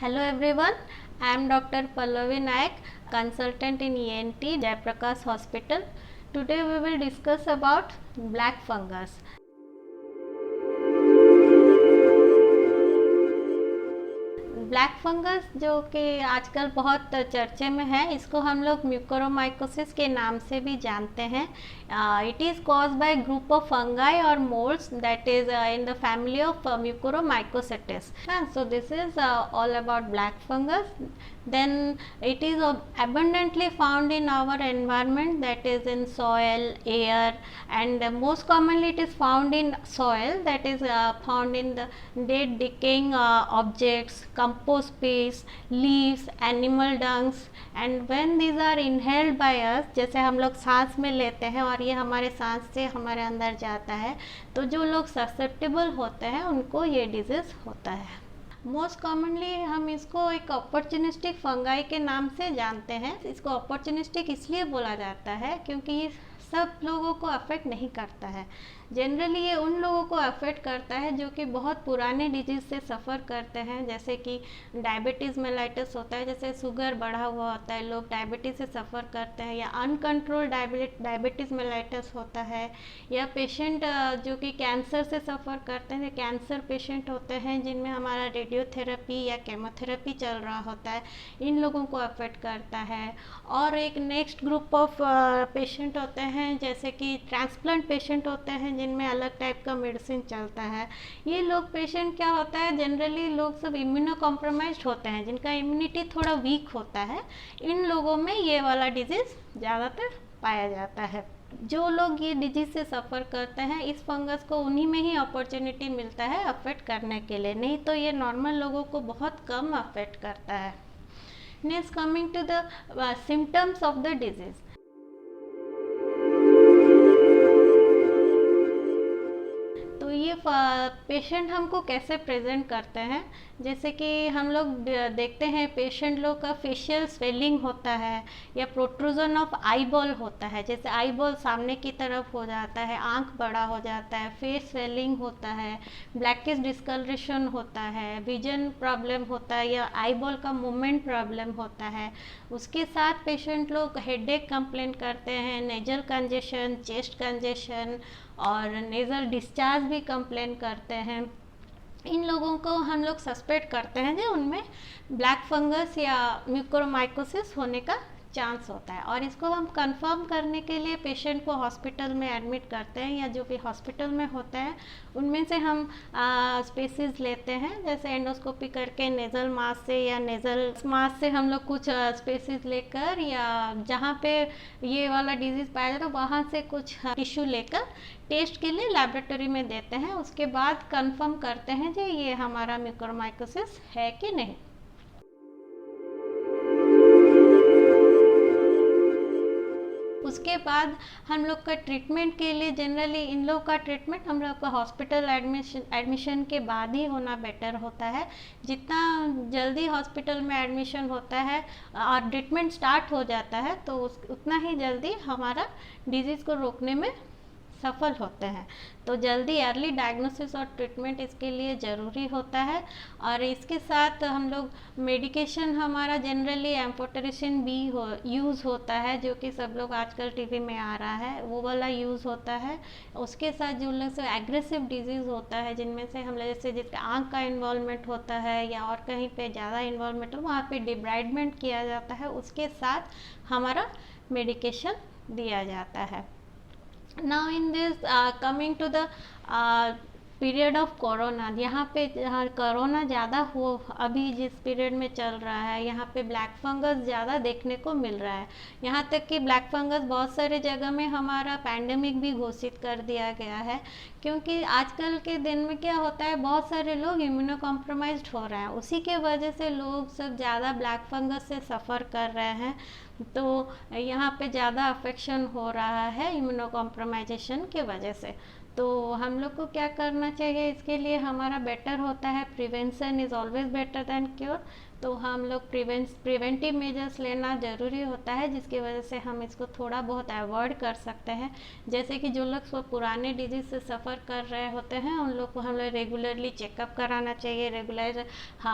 Hello everyone, I am Dr. Pallavi Nayak, consultant in ENT Jayaprakash Hospital. Today we will discuss about black fungus. Black fungus जो कि आजकल बहुत चर्चे में है, इसको हम लोग म्यूकोरोमाइकोसिस के नाम से भी जानते हैं. It is cause by group of fungi और moulds that is in the family of mucormycosis. So this is all about black fungus. Then it is abundantly found in our environment, that is in soil, air, and most commonly it is found in soil, that is found in the dead decaying objects, compost paste, leaves, animal dungs, and when these are inhaled by us, जैसे हम लोग सांस में लेते हैं और ये हमारे सांस से हमारे अंदर जाता है, तो जो लोग ससेप्टेबल होते हैं उनको ये डिजीज़ होता है. मोस्ट कॉमनली हम इसको एक अपॉर्चुनिस्टिक फंगाई के नाम से जानते हैं. इसको अपॉर्चुनिस्टिक इसलिए बोला जाता है क्योंकि ये सब लोगों को अफेक्ट नहीं करता है. जनरली ये उन लोगों को अफेक्ट करता है जो कि बहुत पुराने डिजीज़ से सफ़र करते हैं, जैसे कि डायबिटीज़ मेलाइटिस होता है, जैसे शुगर बढ़ा हुआ होता है, लोग डायबिटीज़ से सफ़र करते हैं, या अनकंट्रोल्ड डायबिटीज़ मेलाइटिस होता है, या पेशेंट जो कि कैंसर से सफ़र करते हैं, कैंसर पेशेंट होते हैं जिनमें हमारा रेडियोथेरेपी या केमोथेरेपी चल रहा होता है, इन लोगों को अफेक्ट करता है. और एक नेक्स्ट ग्रुप ऑफ पेशेंट होते हैं जैसे कि ट्रांसप्लांट पेशेंट होते हैं जिनमें अलग टाइप का मेडिसिन चलता है. ये लोग पेशेंट क्या होता है, जनरली लोग सब इम्यूनो कॉम्प्रोमाइज्ड होते हैं, जिनका इम्यूनिटी थोड़ा वीक होता है. इन लोगों में ये वाला डिजीज़ ज़्यादातर पाया जाता है. जो लोग ये डिजीज़ से सफ़र करते हैं, इस फंगस को उन्हीं में ही अपॉर्चुनिटी मिलता है अफेक्ट करने के लिए, नहीं तो ये नॉर्मल लोगों को बहुत कम अफेक्ट करता है. Next coming to the symptoms of the disease. तो ये पेशेंट हमको कैसे प्रेजेंट करते हैं, जैसे कि हम लोग देखते हैं पेशेंट लोग का फेशियल स्वेलिंग होता है, या प्रोट्रूजन ऑफ आई बॉल होता है, जैसे आई बॉल सामने की तरफ हो जाता है, आंख बड़ा हो जाता है, फेस स्वेलिंग होता है, ब्लैकिश डिस्कलरेशन होता है, विजन प्रॉब्लम होता है, या आई बॉल का मूवमेंट प्रॉब्लम होता है. उसके साथ पेशेंट लोग हेडेक कंप्लेंट करते हैं, नेजल कंजेशन, चेस्ट कंजेशन और नेज़ल डिस्चार्ज भी कंप्लेन करते हैं. इन लोगों को हम लोग सस्पेक्ट करते हैं जो उनमें ब्लैक फंगस या म्यूकोरमाइकोसिस होने का चांस होता है, और इसको हम कंफर्म करने के लिए पेशेंट को हॉस्पिटल में एडमिट करते हैं, या जो भी हॉस्पिटल में होता है उनमें से हम स्पेसिस लेते हैं, जैसे एंडोस्कोपी करके नेज़ल मास से या नेज़ल मास से हम लोग कुछ स्पेसिस लेकर, या जहाँ पे ये वाला डिजीज़ पाया जाता है वहाँ से कुछ टिश्यू लेकर टेस्ट के लिए लैबोरेटरी में देते हैं. उसके बाद कंफर्म करते हैं कि ये हमारा म्यूकोरमाइकोसिस है कि नहीं. उसके बाद हम लोग का ट्रीटमेंट के लिए, जनरली इन लोग का ट्रीटमेंट हम लोग का हॉस्पिटल एडमिशन के बाद ही होना बेटर होता है. जितना जल्दी हॉस्पिटल में एडमिशन होता है और ट्रीटमेंट स्टार्ट हो जाता है, तो उतना ही जल्दी हमारा डिजीज़ को रोकने में सफल होते हैं. तो जल्दी अर्ली डायग्नोसिस और ट्रीटमेंट इसके लिए ज़रूरी होता है. और इसके साथ हम लोग मेडिकेशन, हमारा जनरली एम्फोटेरिसिन बी यूज़ होता है, जो कि सब लोग आजकल टीवी में आ रहा है, वो वाला यूज़ होता है. उसके साथ जो लोग से एग्रेसिव डिजीज़ होता है, जिनमें से हम लोग जैसे जिसका आँख का इन्वॉल्वमेंट होता है या और कहीं पे ज़्यादा इन्वॉल्वमेंट हो, वहाँ पे डिब्राइडमेंट किया जाता है, उसके साथ हमारा मेडिकेशन दिया जाता है. Now in this coming to the period of corona, यहाँ पे जहाँ कोरोना ज़्यादा हो, अभी जिस पीरियड में चल रहा है, यहाँ पे ब्लैक फंगस ज़्यादा देखने को मिल रहा है. यहाँ तक कि ब्लैक फंगस बहुत सारे जगह में हमारा पैंडेमिक भी घोषित कर दिया गया है, क्योंकि आजकल के दिन में क्या होता है, बहुत सारे लोग इम्यूनो कॉम्प्रोमाइज्ड हो रहे हैं, उसी के वजह से लोग सब ज़्यादा ब्लैक फंगस से सफ़र कर रहे हैं. तो यहाँ पे ज़्यादा अफेक्शन हो रहा है इम्यूनो कॉम्प्रोमाइजेशन के वजह से. तो हम लोग को क्या करना चाहिए, इसके लिए हमारा बेटर होता है prevention is always better than cure. तो हम लोग प्रिवेंटिव मेजर्स लेना ज़रूरी होता है, जिसकी वजह से हम इसको थोड़ा बहुत अवॉइड कर सकते हैं। जैसे कि जो लोग पुराने डिजीज़ से सफ़र कर रहे होते हैं उन लोग को हम लोग रेगुलरली चेकअप कराना चाहिए, रेगुलर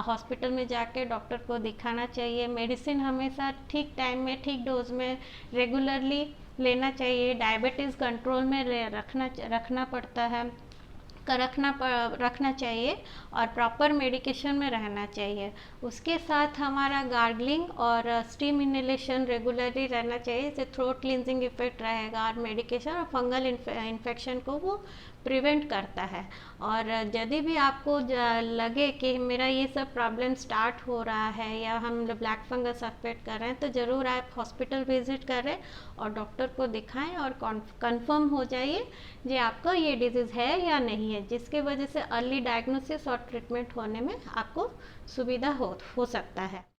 हॉस्पिटल में जाके डॉक्टर को दिखाना चाहिए, मेडिसिन हमेशा ठीक टाइम में ठीक डोज में रेगुलरली लेना चाहिए, डायबिटीज़ कंट्रोल में रखना पड़ता है, रखना चाहिए और प्रॉपर मेडिकेशन में रहना चाहिए। उसके साथ हमारा गार्गलिंग और स्टीम इनहेलेशन रेगुलरली रहना चाहिए, इससे थ्रोट क्लींजिंग इफेक्ट रहेगा और मेडिकेशन और फंगल इन्फेक्शन को वो प्रिवेंट करता है। और यदि भी आपको लगे कि मेरा ये सब प्रॉब्लम स्टार्ट हो रहा है या हम ब्लैक फंगस सस्पेक्ट कर रहे हैं, तो ज़रूर आप हॉस्पिटल विजिट करें और डॉक्टर को दिखाएं और कंफर्म हो जाइए कि आपका ये डिजीज़ है या नहीं है, जिसके वजह से अर्ली डायग्नोसिस और ट्रीटमेंट होने में आपको सुविधा हो सकता है।